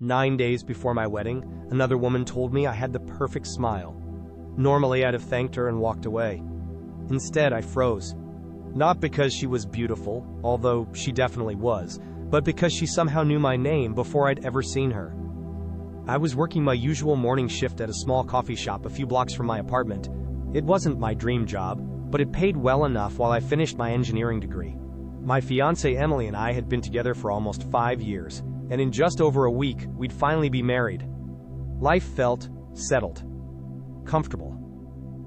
9 days before my wedding, another woman told me I had the perfect smile. Normally, I'd have thanked her and walked away. Instead, I froze. Not because she was beautiful, although she definitely was, but because she somehow knew my name before I'd ever seen her. I was working my usual morning shift at a small coffee shop a few blocks from my apartment. It wasn't my dream job, but it paid well enough while I finished my engineering degree. My fiancée Emily and I had been together for almost 5 years, and in just over a week, we'd finally be married. Life felt settled, comfortable,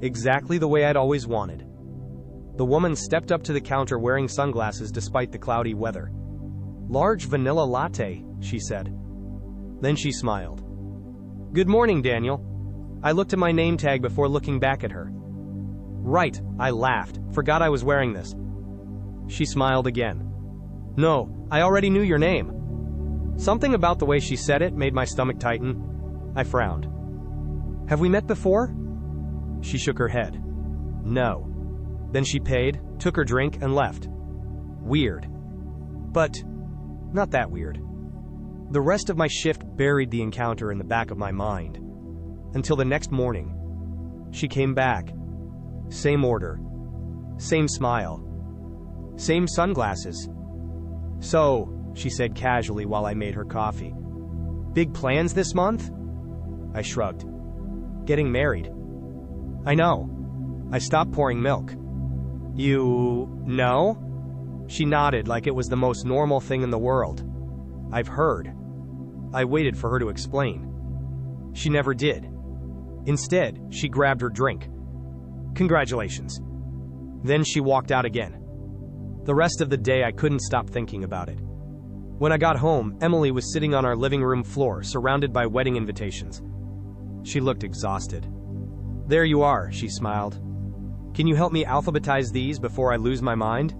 exactly the way I'd always wanted. The woman stepped up to the counter wearing sunglasses despite the cloudy weather. "Large vanilla latte," she said. Then she smiled. "Good morning, Daniel." I looked at my name tag before looking back at her. "Right," I laughed. "Forgot I was wearing this." She smiled again. "No, I already knew your name." Something about the way she said it made my stomach tighten. I frowned. "Have we met before?" She shook her head. "No." Then she paid, took her drink, and left. Weird. But not that weird. The rest of my shift buried the encounter in the back of my mind. Until the next morning. She came back. Same order. Same smile. Same sunglasses. "So," she said casually while I made her coffee. "Big plans this month?" I shrugged. "Getting married." "I know." I stopped pouring milk. "You know?" She nodded like it was the most normal thing in the world. "I've heard." I waited for her to explain. She never did. Instead, she grabbed her drink. "Congratulations." Then she walked out again. The rest of the day I couldn't stop thinking about it. When I got home, Emily was sitting on our living room floor, surrounded by wedding invitations. She looked exhausted. "There you are," she smiled. "Can you help me alphabetize these before I lose my mind?"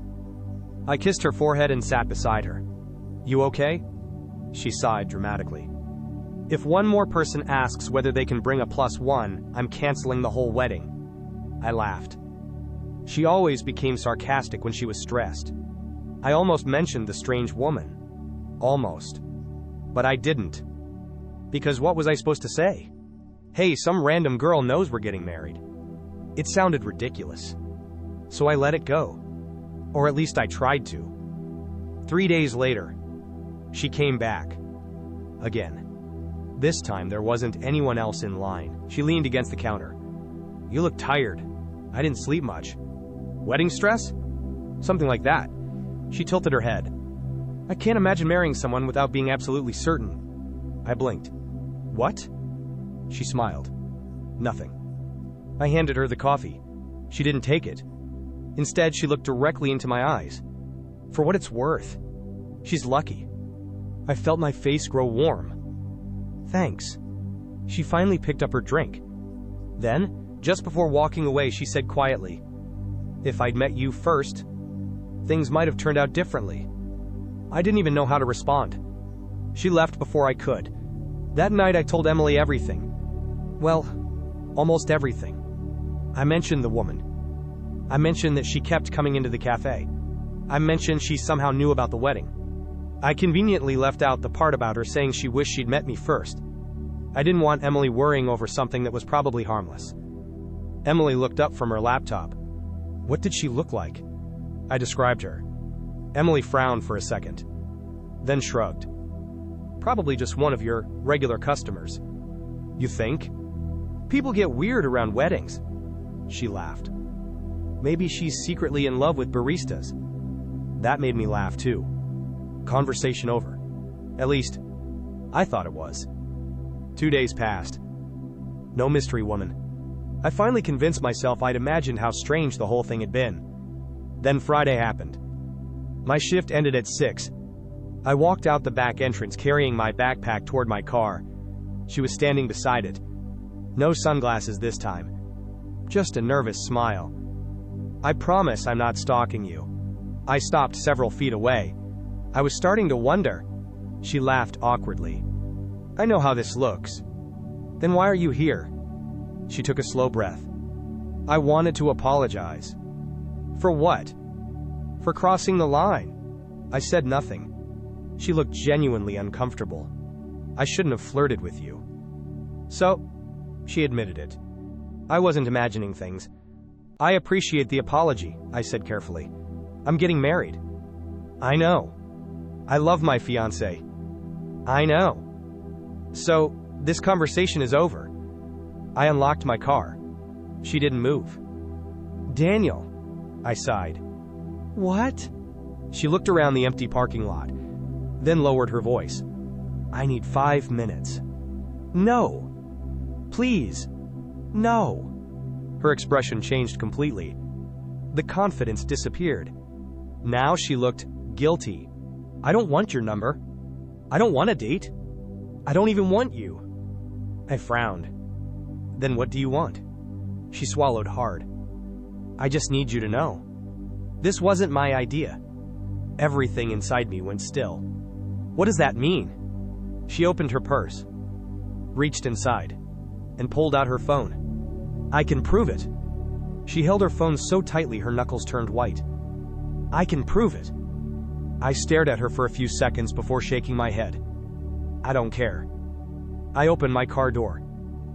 I kissed her forehead and sat beside her. "You okay?" She sighed dramatically. "If one more person asks whether they can bring a +1, I'm canceling the whole wedding." I laughed. She always became sarcastic when she was stressed. I almost mentioned the strange woman. Almost. But I didn't. Because what was I supposed to say? "Hey, some random girl knows we're getting married." It sounded ridiculous. So I let it go. Or at least I tried to. 3 days later, she came back. Again. This time there wasn't anyone else in line. She leaned against the counter. "You look tired." "I didn't sleep much." "Wedding stress?" "Something like that." She tilted her head. "I can't imagine marrying someone without being absolutely certain." I blinked. "What?" She smiled. "Nothing." I handed her the coffee. She didn't take it. Instead, she looked directly into my eyes. For what it's worth, she's lucky. I felt my face grow warm. "Thanks." She finally picked up her drink. Then, just before walking away, she said quietly, "If I'd met you first, things might have turned out differently." I didn't even know how to respond. She left before I could. That night I told Emily everything. Well, almost everything. I mentioned the woman. I mentioned that she kept coming into the cafe. I mentioned she somehow knew about the wedding. I conveniently left out the part about her saying she wished she'd met me first. I didn't want Emily worrying over something that was probably harmless. Emily looked up from her laptop. What did she look like? I described her. Emily frowned for a second, then shrugged. Probably just one of your regular customers. You think? People get weird around weddings. She laughed. Maybe she's secretly in love with baristas. That made me laugh too. Conversation over. At least, I thought it was. 2 days passed. No mystery woman. I finally convinced myself I'd imagined how strange the whole thing had been. Then Friday happened. My shift ended at 6. I walked out the back entrance carrying my backpack toward my car. She was standing beside it. No sunglasses this time. Just a nervous smile. "I promise I'm not stalking you." I stopped several feet away. I was starting to wonder. She laughed awkwardly. "I know how this looks." "Then why are you here?" She took a slow breath. "I wanted to apologize." "For what?" "For crossing the line." I said nothing. She looked genuinely uncomfortable. I shouldn't have flirted with you. So, she admitted it. I wasn't imagining things. I appreciate the apology, I said carefully. I'm getting married. I know. I love my fiancée. I know. So, this conversation is over. I unlocked my car. She didn't move. Daniel, I sighed. What? She looked around the empty parking lot, then lowered her voice. I need 5 minutes. No. Please. No. Her expression changed completely. The confidence disappeared. Now she looked guilty. I don't want your number. I don't want a date. I don't even want you. I frowned. Then what do you want? She swallowed hard. I just need you to know. This wasn't my idea. Everything inside me went still. What does that mean? She opened her purse, reached inside, and pulled out her phone. I can prove it. She held her phone so tightly her knuckles turned white. I can prove it. I stared at her for a few seconds before shaking my head. I don't care. I opened my car door.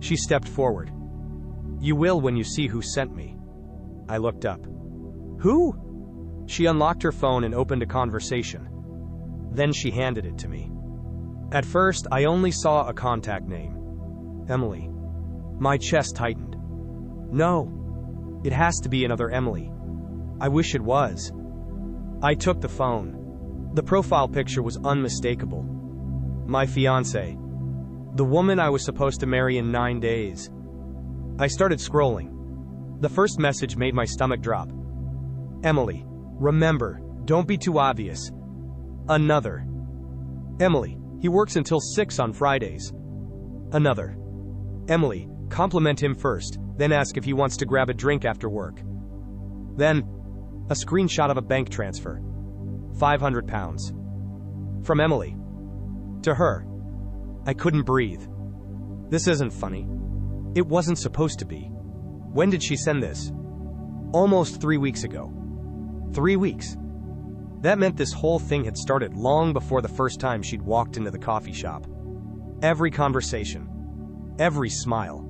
She stepped forward. You will when you see who sent me. I looked up. Who? She unlocked her phone and opened a conversation. Then she handed it to me. At first, I only saw a contact name. Emily. My chest tightened. No. It has to be another Emily. I wish it was. I took the phone. The profile picture was unmistakable. My fiancée. The woman I was supposed to marry in 9 days. I started scrolling. The first message made my stomach drop. Emily. Remember, don't be too obvious. Another. Emily. He works until 6 on Fridays. Another. Emily. Compliment him first, then ask if he wants to grab a drink after work. Then, a screenshot of a bank transfer. £500. From Emily. To her. I couldn't breathe. This isn't funny. It wasn't supposed to be. When did she send this? Almost 3 weeks ago. 3 weeks. That meant this whole thing had started long before the first time she'd walked into the coffee shop. Every conversation. Every smile.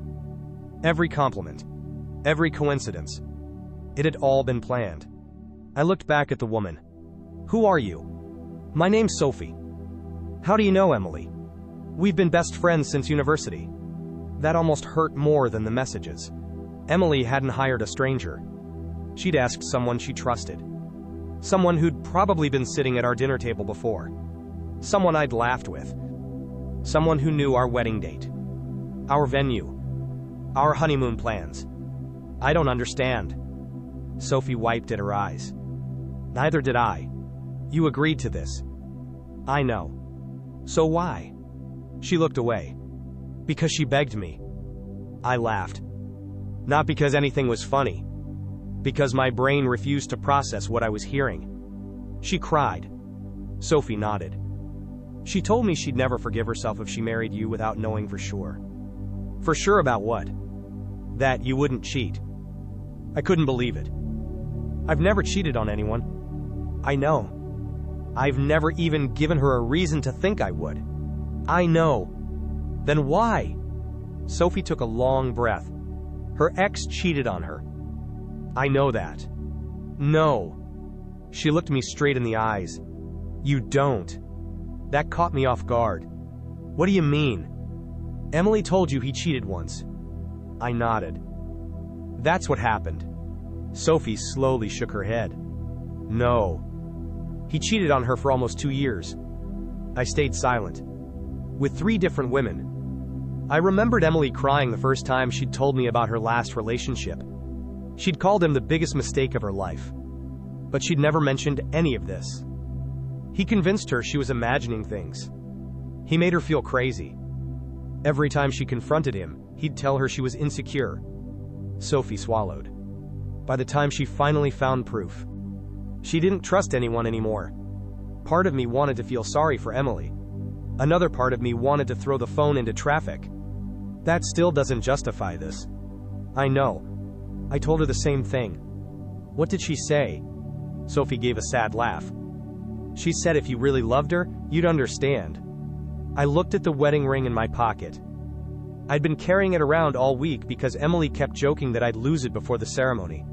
Every compliment. Every coincidence. It had all been planned. I looked back at the woman. Who are you? My name's Sophie. How do you know Emily? We've been best friends since university. That almost hurt more than the messages. Emily hadn't hired a stranger. She'd asked someone she trusted. Someone who'd probably been sitting at our dinner table before. Someone I'd laughed with. Someone who knew our wedding date. Our venue. Our honeymoon plans. I don't understand. Sophie wiped at her eyes. Neither did I. You agreed to this. I know. So why? She looked away. Because she begged me. I laughed. Not because anything was funny. Because my brain refused to process what I was hearing. She cried. Sophie nodded. She told me she'd never forgive herself if she married you without knowing for sure. For sure about what? That you wouldn't cheat. I couldn't believe it. I've never cheated on anyone. I know. I've never even given her a reason to think I would. I know. Then why? Sophie took a long breath. Her ex cheated on her. I know that. No. She looked me straight in the eyes. You don't. That caught me off guard. What do you mean? Emily told you he cheated once. I nodded. That's what happened. Sophie slowly shook her head. No. He cheated on her for almost 2 years. I stayed silent. With 3 different women. I remembered Emily crying the first time she'd told me about her last relationship. She'd called him the biggest mistake of her life. But she'd never mentioned any of this. He convinced her she was imagining things. He made her feel crazy. Every time she confronted him, he'd tell her she was insecure. Sophie swallowed. By the time she finally found proof, she didn't trust anyone anymore. Part of me wanted to feel sorry for Emily. Another part of me wanted to throw the phone into traffic. That still doesn't justify this. I know. I told her the same thing. What did she say? Sophie gave a sad laugh. She said if you really loved her, you'd understand. I looked at the wedding ring in my pocket. I'd been carrying it around all week because Emily kept joking that I'd lose it before the ceremony.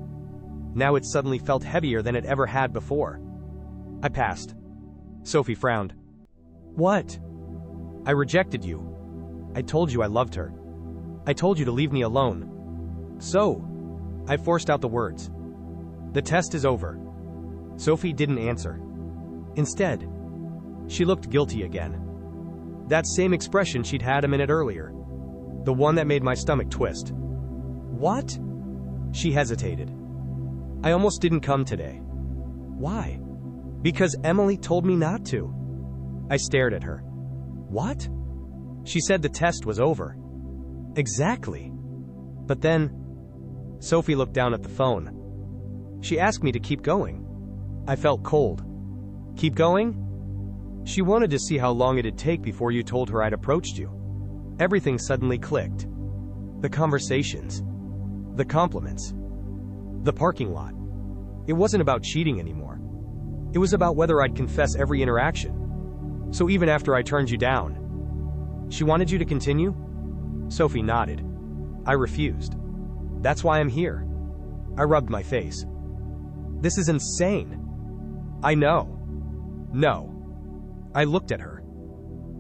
Now it suddenly felt heavier than it ever had before. I passed. Sophie frowned. What? I rejected you. I told you I loved her. I told you to leave me alone. So, I forced out the words. The test is over. Sophie didn't answer. Instead, she looked guilty again. That same expression she'd had a minute earlier. The one that made my stomach twist. What? She hesitated. I almost didn't come today. Why? Because Emily told me not to. I stared at her. What? She said the test was over. Exactly. But then, Sophie looked down at the phone. She asked me to keep going. I felt cold. Keep going? She wanted to see how long it'd take before you told her I'd approached you. Everything suddenly clicked. The conversations. The compliments. The parking lot. It wasn't about cheating anymore. It was about whether I'd confess every interaction. So even after I turned you down, she wanted you to continue? Sophie nodded. I refused. That's why I'm here. I rubbed my face. This is insane. I know. No. I looked at her.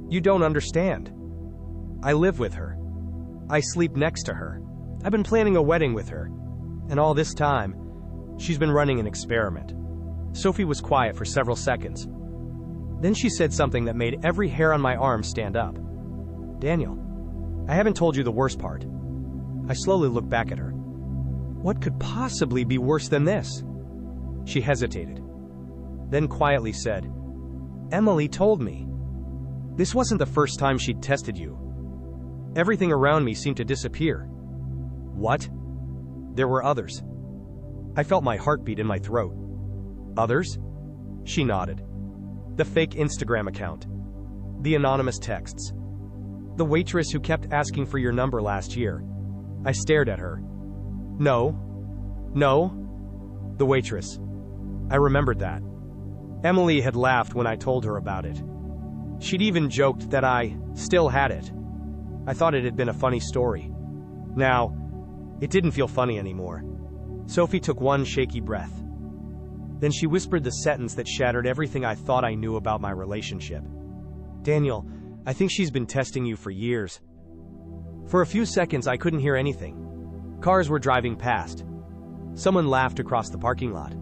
You don't understand. I live with her. I sleep next to her. I've been planning a wedding with her. And all this time, she's been running an experiment. Sophie was quiet for several seconds. Then she said something that made every hair on my arm stand up. Daniel, I haven't told you the worst part. I slowly looked back at her. What could possibly be worse than this? She hesitated. Then quietly said, Emily told me. This wasn't the first time she'd tested you. Everything around me seemed to disappear. What? There were others. I felt my heartbeat in my throat. Others? She nodded. The fake Instagram account. The anonymous texts. The waitress who kept asking for your number last year. I stared at her. No. The waitress. I remembered that. Emily had laughed when I told her about it. She'd even joked that I still had it. I thought it had been a funny story. Now, it didn't feel funny anymore. Sophie took one shaky breath. Then she whispered the sentence that shattered everything I thought I knew about my relationship. Daniel, I think she's been testing you for years. For a few seconds, I couldn't hear anything. Cars were driving past. Someone laughed across the parking lot.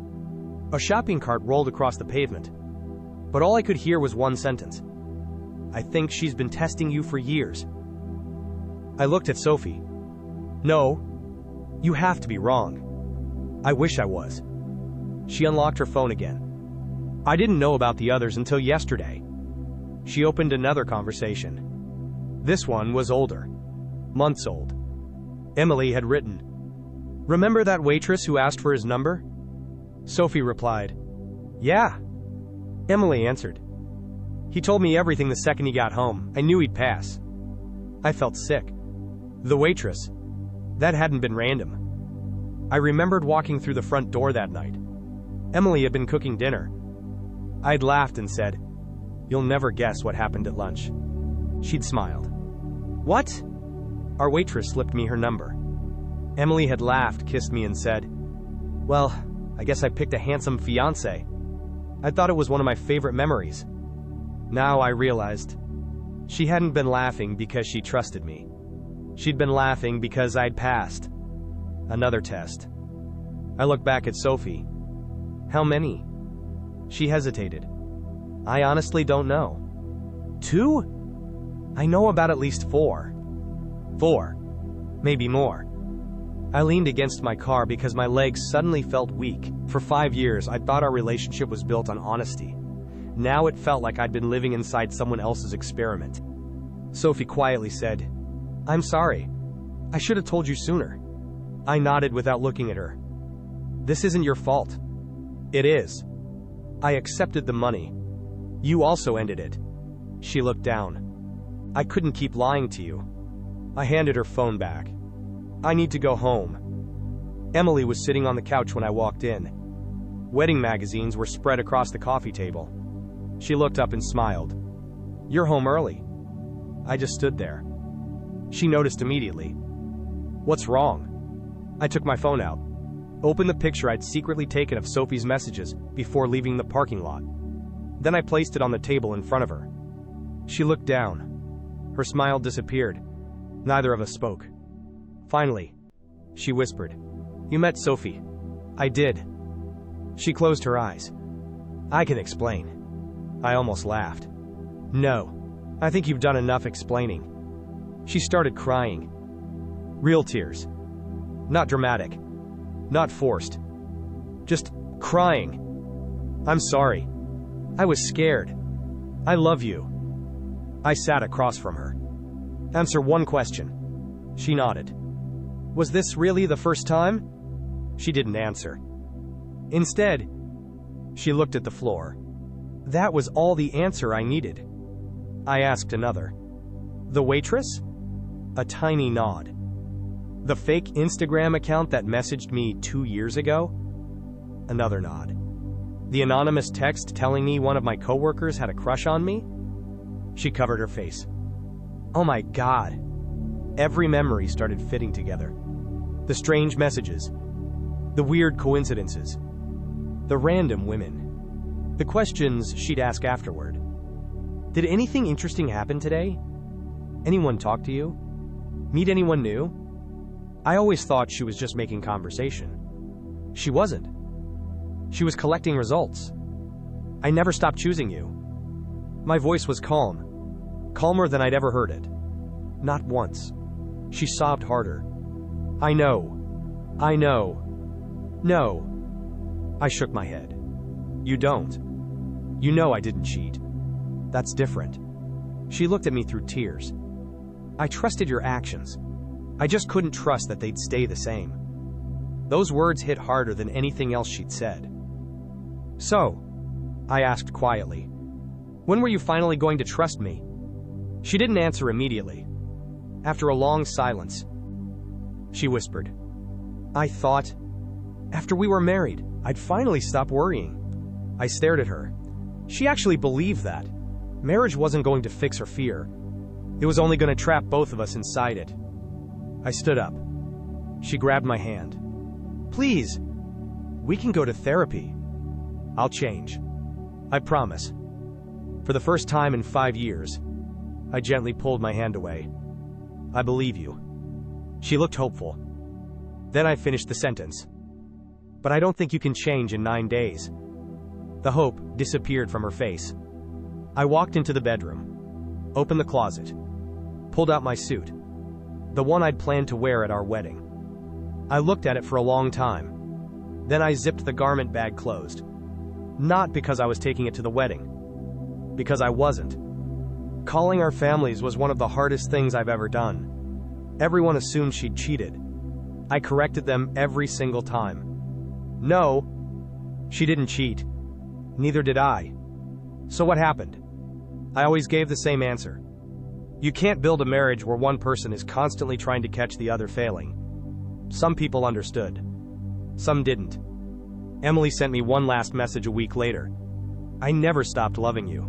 A shopping cart rolled across the pavement. But all I could hear was one sentence. I think she's been testing you for years. I looked at Sophie. No, you have to be wrong. I wish I was. She unlocked her phone again. I didn't know about the others until yesterday. She opened another conversation. This one was older. Months old. Emily had written, Remember that waitress who asked for his number? Sophie replied, Yeah. Emily answered, He told me everything the second he got home. I knew he'd pass. I felt sick. The waitress. That hadn't been random. I remembered walking through the front door that night. Emily had been cooking dinner. I'd laughed and said, You'll never guess what happened at lunch. She'd smiled. What? Our waitress slipped me her number. Emily had laughed, kissed me, and said, Well, I guess I picked a handsome fiancé. I thought it was one of my favorite memories. Now I realized she hadn't been laughing because she trusted me. She'd been laughing because I'd passed another test. I looked back at Sophie. How many? She hesitated. I honestly don't know. 2? I know about at least 4. 4. Maybe more. I leaned against my car because my legs suddenly felt weak. For 5 years, I thought our relationship was built on honesty. Now it felt like I'd been living inside someone else's experiment. Sophie quietly said, I'm sorry. I should have told you sooner. I nodded without looking at her. This isn't your fault. It is. I accepted the money. You also ended it. She looked down. I couldn't keep lying to you. I handed her phone back. I need to go home. Emily was sitting on the couch when I walked in. Wedding magazines were spread across the coffee table. She looked up and smiled. You're home early. I just stood there. She noticed immediately. "What's wrong?" I took my phone out, opened the picture I'd secretly taken of Sophie's messages before leaving the parking lot. Then I placed it on the table in front of her. She looked down. Her smile disappeared. Neither of us spoke. Finally, she whispered, "You met Sophie." "I did." She closed her eyes. "I can explain." I almost laughed. "No, I think you've done enough explaining." She started crying. Real tears. Not dramatic. Not forced. Just crying. "I'm sorry. I was scared. I love you." I sat across from her. "Answer one question." She nodded. "Was this really the first time?" She didn't answer. Instead, she looked at the floor. That was all the answer I needed. I asked another. "The waitress?" A tiny nod. "The fake Instagram account that messaged me 2 years ago?" Another nod. "The anonymous text telling me one of my coworkers had a crush on me?" She covered her face. Oh my God. Every memory started fitting together. The strange messages. The weird coincidences. The random women. The questions she'd ask afterward. "Did anything interesting happen today? Anyone talk to you? Meet anyone new?" I always thought she was just making conversation. She wasn't. She was collecting results. "I never stopped choosing you." My voice was calm. Calmer than I'd ever heard it. Not once. She sobbed harder. "I know. I know. No." I shook my head. "You don't. You know I didn't cheat. That's different." She looked at me through tears. "I trusted your actions. I just couldn't trust that they'd stay the same." Those words hit harder than anything else she'd said. "So," I asked quietly, "when were you finally going to trust me?" She didn't answer immediately. After a long silence, she whispered, "I thought, after we were married, I'd finally stop worrying." I stared at her. She actually believed that. Marriage wasn't going to fix her fear. It was only going to trap both of us inside it. I stood up. She grabbed my hand. "Please, we can go to therapy. I'll change. I promise." For the first time in 5 years, I gently pulled my hand away. "I believe you." She looked hopeful. Then I finished the sentence. "But I don't think you can change in 9 days." The hope disappeared from her face. I walked into the bedroom, opened the closet, pulled out my suit, the one I'd planned to wear at our wedding. I looked at it for a long time. Then I zipped the garment bag closed. Not because I was taking it to the wedding. Because I wasn't. Calling our families was one of the hardest things I've ever done. Everyone assumed she'd cheated. I corrected them every single time. No, she didn't cheat. Neither did I. So what happened? I always gave the same answer. You can't build a marriage where one person is constantly trying to catch the other failing. Some people understood. Some didn't. Emily sent me one last message a week later. "I never stopped loving you."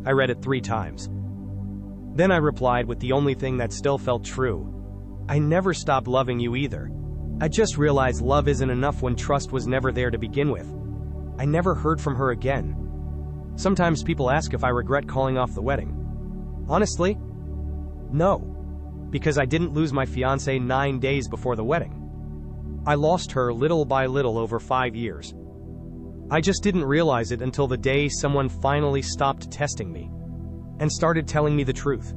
I read it 3 times. Then I replied with the only thing that still felt true. "I never stopped loving you either. I just realized love isn't enough when trust was never there to begin with." I never heard from her again. Sometimes people ask if I regret calling off the wedding. Honestly, no. Because I didn't lose my fiancée 9 days before the wedding. I lost her little by little over 5 years. I just didn't realize it until the day someone finally stopped testing me and started telling me the truth.